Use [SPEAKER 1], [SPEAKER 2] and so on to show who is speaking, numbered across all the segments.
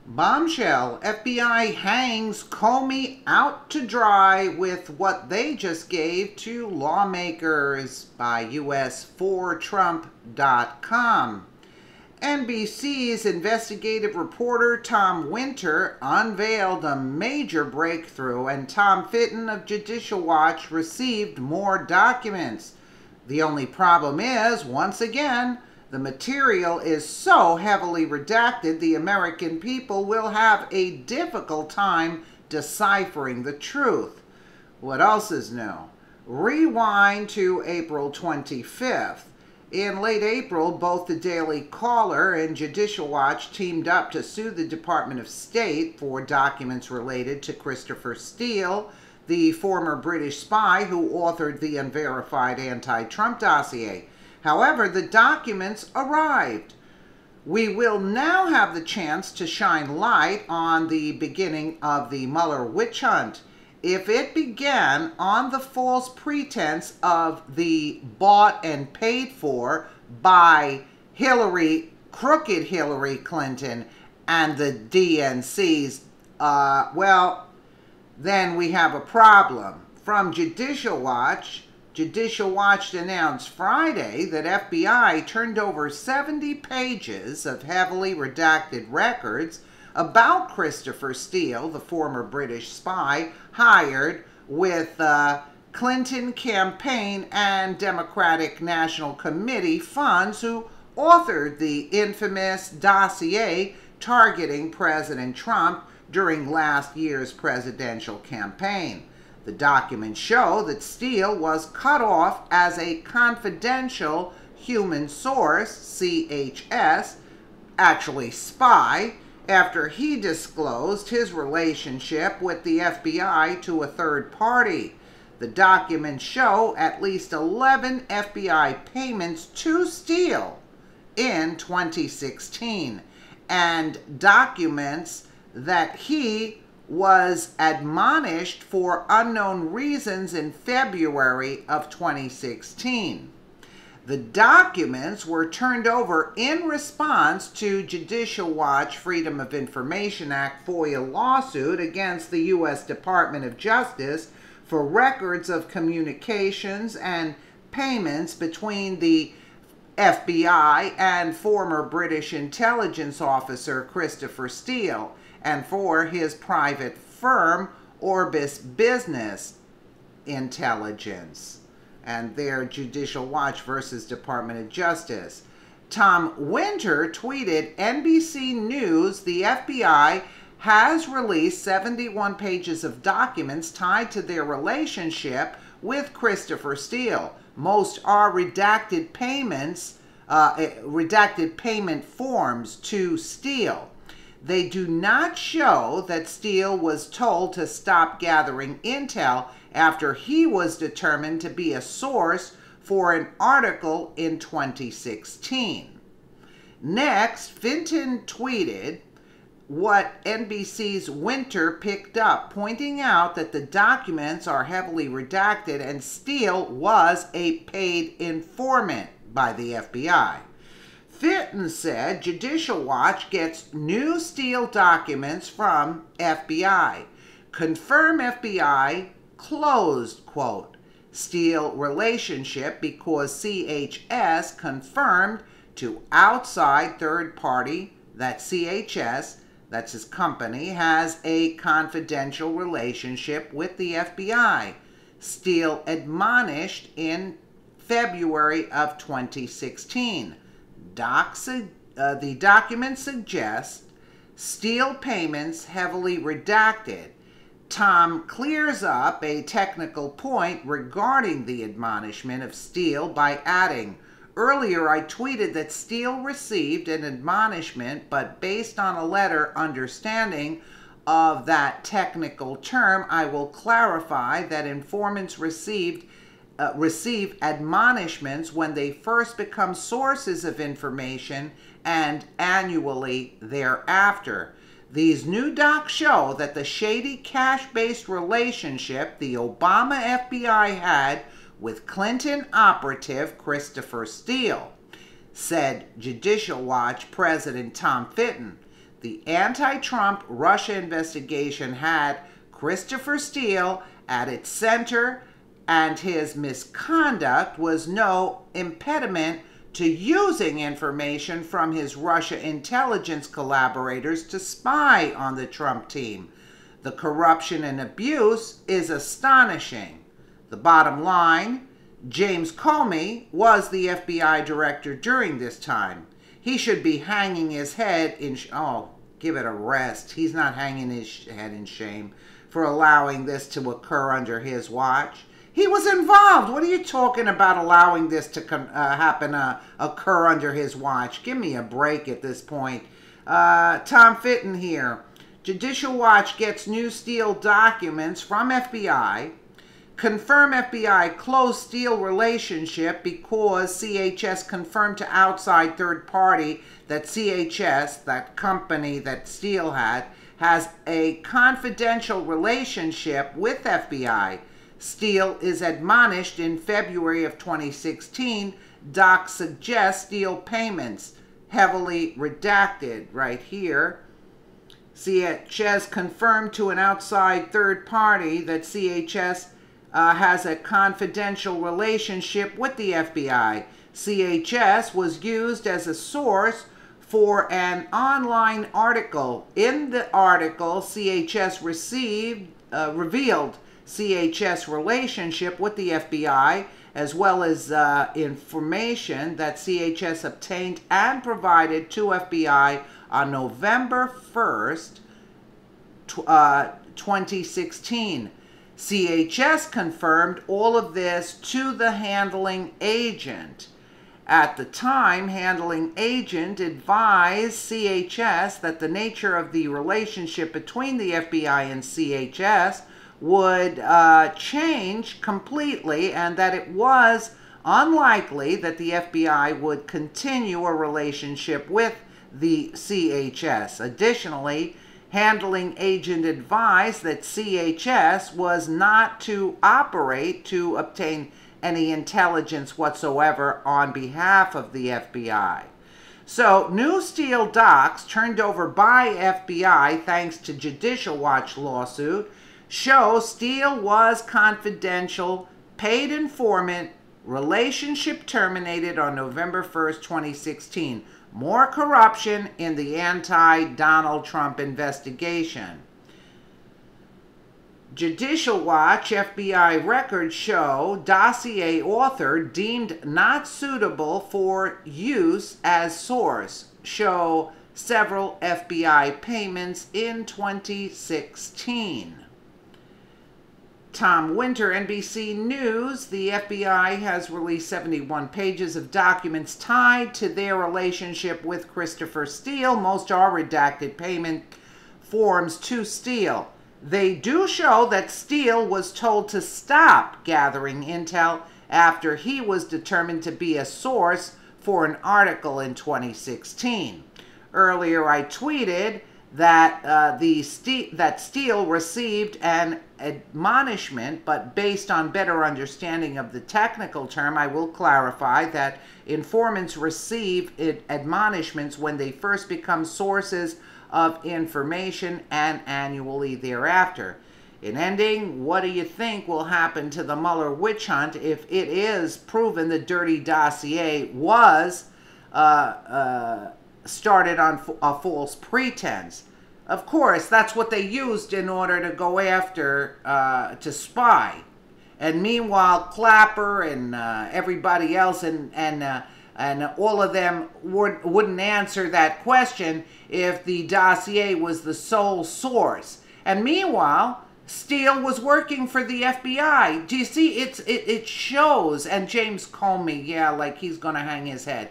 [SPEAKER 1] Bombshell. FBI hangs Comey out to dry with what they just gave to lawmakers by US4Trump.com. NBC's investigative reporter Tom Winter unveiled a major breakthrough, and Tom Fitton of Judicial Watch received more documents. The only problem is, once again, the material is so heavily redacted the American people will have a difficult time deciphering the truth. What else is new? Rewind to April 25th. In late April, both the Daily Caller and Judicial Watch teamed up to sue the Department of State for documents related to Christopher Steele, the former British spy who authored the unverified anti-Trump dossier. However, the documents arrived. We will now have the chance to shine light on the beginning of the Mueller witch hunt. If it began on the false pretense of the bought and paid for by crooked Hillary Clinton and the DNCs, well, then we have a problem. From Judicial Watch announced Friday that FBI turned over 70 pages of heavily redacted records about Christopher Steele, the former British spy hired with Clinton campaign and Democratic National Committee funds, who authored the infamous dossier targeting President Trump during last year's presidential campaign. The documents show that Steele was cut off as a confidential human source, CHS, actually spy, after he disclosed his relationship with the FBI to a third party. The documents show at least 11 FBI payments to Steele in 2016, and documents that he was admonished for unknown reasons in February of 2016. The documents were turned over in response to Judicial Watch Freedom of Information Act FOIA lawsuit against the U.S. Department of Justice for records of communications and payments between the FBI and former British intelligence officer Christopher Steele, and for his private firm, Orbis Business Intelligence, and their Judicial Watch versus Department of Justice. Tom Winter tweeted, NBC News, the FBI has released 71 pages of documents tied to their relationship with Christopher Steele. Most are redacted payments, redacted payment forms to Steele. They do not show that Steele was told to stop gathering intel after he was determined to be a source for an article in 2016. Next, Fitton tweeted what NBC's Winter picked up, pointing out that the documents are heavily redacted and Steele was a paid informant by the FBI. Fitton said Judicial Watch gets new Steele documents from FBI. Confirm FBI closed, quote, Steele relationship because CHS confirmed to outside third party that CHS, that's his company, has a confidential relationship with the FBI. Steele admonished in February of 2016. The document suggests Steele payments heavily redacted. Tom clears up a technical point regarding the admonishment of Steele by adding, earlier I tweeted that Steele received an admonishment, but based on a letter understanding of that technical term, I will clarify that informants receive admonishments when they first become sources of information and annually thereafter. These new docs show that the shady cash-based relationship the Obama FBI had with Clinton operative Christopher Steele, said Judicial Watch President Tom Fitton. The anti-Trump Russia investigation had Christopher Steele at its center, and his misconduct was no impediment to using information from his Russia intelligence collaborators to spy on the Trump team. The corruption and abuse is astonishing. The bottom line, James Comey was the FBI director during this time. He should be hanging his head in give it a rest. He's not hanging his head in shame for allowing this to occur under his watch. He was involved. What are you talking about allowing this to occur under his watch? Give me a break at this point. Tom Fitton here. Judicial Watch gets new Steele documents from FBI. Confirm FBI close Steele relationship because CHS confirmed to outside third party that CHS, that company that Steele had, has a confidential relationship with FBI. Steele is admonished in February of 2016. Doc suggests Steele payments, heavily redacted right here. CHS confirmed to an outside third party that CHS has a confidential relationship with the FBI. CHS was used as a source for an online article. In the article, CHS revealed CHS relationship with the FBI, as well as information that CHS obtained and provided to FBI on November 1st, 2016. CHS confirmed all of this to the handling agent. At the time, handling agent advised CHS that the nature of the relationship between the FBI and CHS would change completely, and that it was unlikely that the FBI would continue a relationship with the CHS. Additionally, handling agent advised that CHS was not to operate to obtain any intelligence whatsoever on behalf of the FBI. So, new Steele docs turned over by FBI thanks to Judicial Watch lawsuit show Steele was confidential, paid informant, relationship terminated on November 1st, 2016. More corruption in the anti-Donald Trump investigation. Judicial Watch FBI records show dossier author deemed not suitable for use as source. Show several FBI payments in 2016. Tom Winter, NBC News. The FBI has released 71 pages of documents tied to their relationship with Christopher Steele. Most are redacted payment forms to Steele. They do show that Steele was told to stop gathering intel after he was determined to be a source for an article in 2016. Earlier I tweeted that that Steele received an admonishment, but based on better understanding of the technical term, I will clarify that informants receive admonishments when they first become sources of information and annually thereafter. In ending, what do you think will happen to the Mueller witch hunt if it is proven the dirty dossier was started on a false pretense? Of course, that's what they used in order to go after, to spy. And meanwhile, Clapper and everybody else and all of them wouldn't answer that question if the dossier was the sole source. And meanwhile, Steele was working for the FBI. Do you see? It shows. And James Comey, yeah, like he's going to hang his head.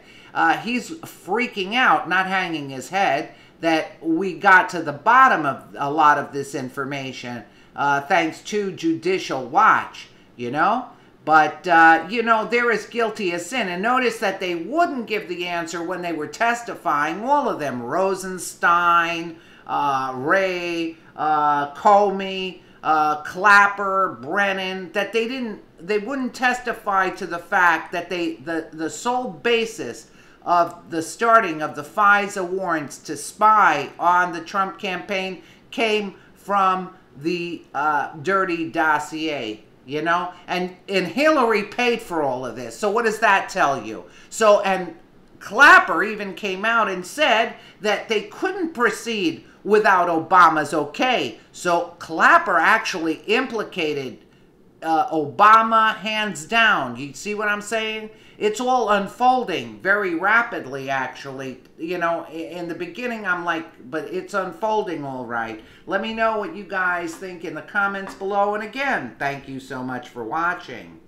[SPEAKER 1] He's freaking out, not hanging his head, that we got to the bottom of a lot of this information thanks to Judicial Watch, you know. But, you know, they're as guilty as sin. And notice that they wouldn't give the answer when they were testifying. All of them, Rosenstein, Wray, Comey, Clapper, Brennan, that they wouldn't testify to the fact that the sole basis of the starting of the FISA warrants to spy on the Trump campaign came from the dirty dossier, you know? And Hillary paid for all of this. So what does that tell you? So, and Clapper even came out and said that they couldn't proceed without Obama's okay. So Clapper actually implicated Obama hands down. You see what I'm saying? It's all unfolding very rapidly, actually. You know, in the beginning, I'm like, but it's unfolding all right. Let me know what you guys think in the comments below. And again, thank you so much for watching.